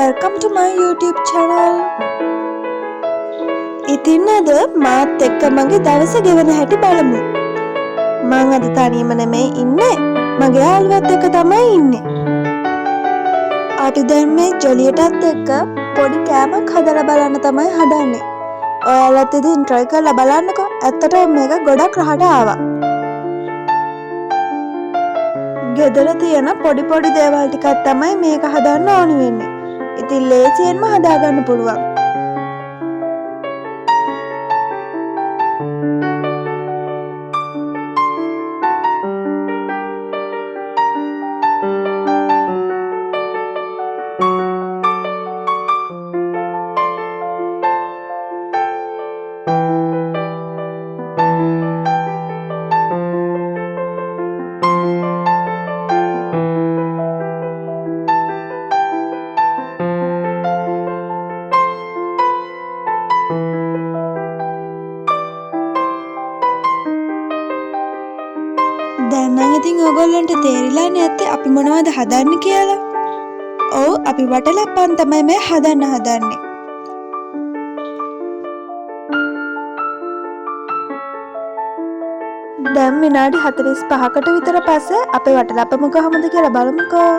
welcome to my YouTube channel. ඉතින් අද මාත් එක්ක මගේ දවස ගෙවන හැටි බලමු. මං අද තනියම නෙමෙයි ඉන්නේ. මගේ යාළුවත් එක්ක තමයි ඉන්නේ. අපි දැන් මේ ජොලියටත් එක්ක පොඩි කෑමක් හදලා බලන්න තමයි හදන්නේ. ඔයාලත් ඉතින් try කරලා බලන්නකෝ. ඇත්තටම මේක ගොඩක් රහට ආවා. ගෙදර තියෙන පොඩි දේවල් ටිකක් තමයි මේක හදන්න ඕනි වෙන්නේ. ඉතින් ලේසියෙන්ම හදාගන්න පුළුවන්. දැන් නම් ඉතින් ඔයගොල්ලන්ට තේරිලා නැත්තේ අපි මොනවද හදන්නේ කියලා. ඔව් අපි වටලප්පන් තමයි මේ හදන්නේ. දැන් විනාඩි 45කට විතර පස්සේ අපේ වටලප්පම කොහමද කියලා බලමුකෝ.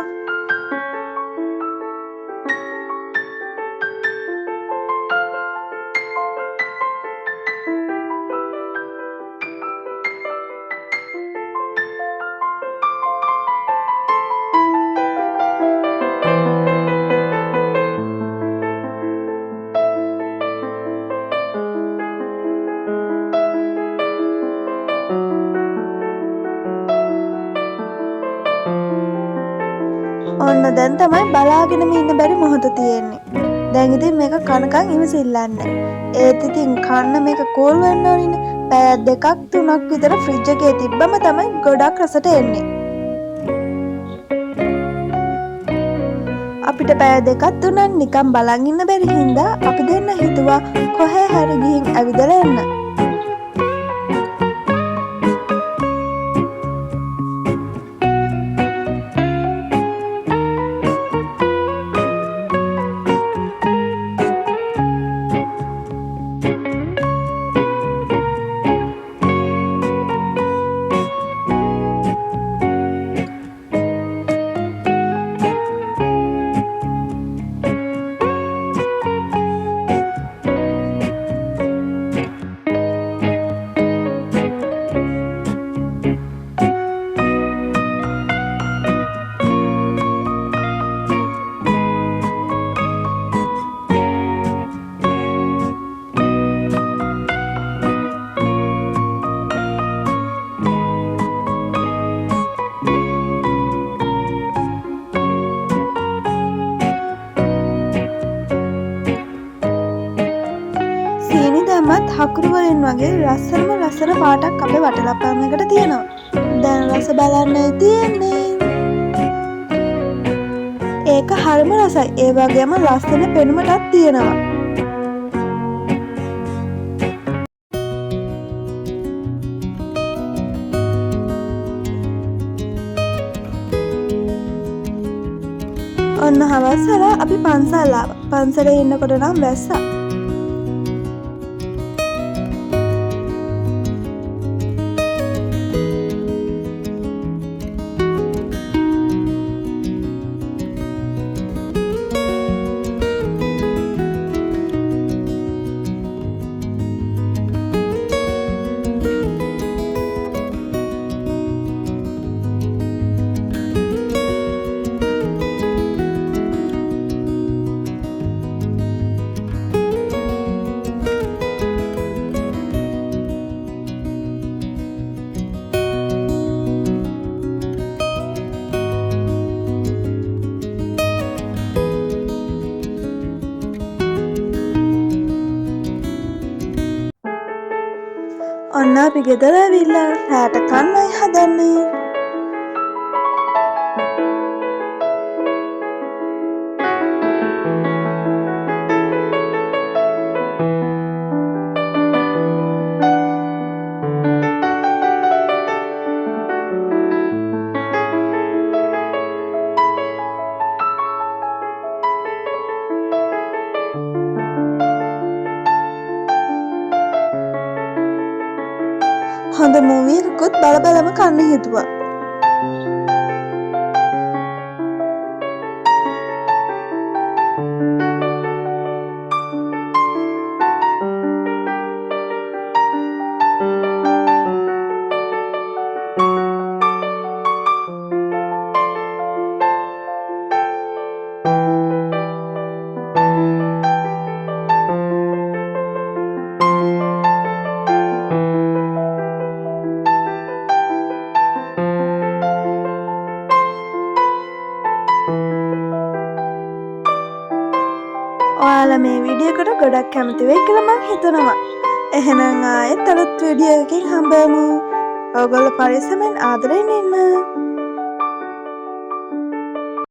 ඔන්න දැන් තමයි බලාගෙනම ඉන්න බැරි මොහොත තියෙන්නේ. දැන් ඉතින් මේක කනකන් ඉවසිල්ලන්න. ඒත් ඉතින් කන්න මේක කෝල් වෙන්න ඕනිනේ. පැය 2ක් 3ක් විතර ෆ්‍රිජ් එකේ තිබ්බම තමයි ගොඩක් රසට එන්නේ. අපිට පැය 2ක් 3ක් නිකන් බලන් ඉන්න බැරි හින්දා අපි දෙන්න හිතුවා කොහේ හරි ගිහින් ඇවිදලා එන්න. මත් හකුරු වලින් වගේ ලස්සන පාටක් අපේ වටලප්පම් එකට තියෙනවා. දැන් රස බලන්නයි තියෙන්නේ. ඒක හරිම රසයි. ඒ වගේම ලස්සන පෙනුමටත් තියෙනවා. ඔන්න හවස් වෙලා අපි පන්සල් ආවා. පන්සලේ ඉන්නකොට නම් වැස්සා. ඔන්න අපි ගෙදර ඇවිල්ලා රැට කන්නයි හදන්නේ. මුකුත් බලම කන්න හිතුවා. ඔයාලා මේ වීඩියෝ එකට ගොඩක් කැමති වෙයි කියලා මම හිතනවා. එහෙනම් ආයෙත් අලුත් වීඩියෝ එකකින් හම්බෙමු. ඔයගොල්ලෝ පරිස්සමෙන් ආදරෙන් ඉන්න.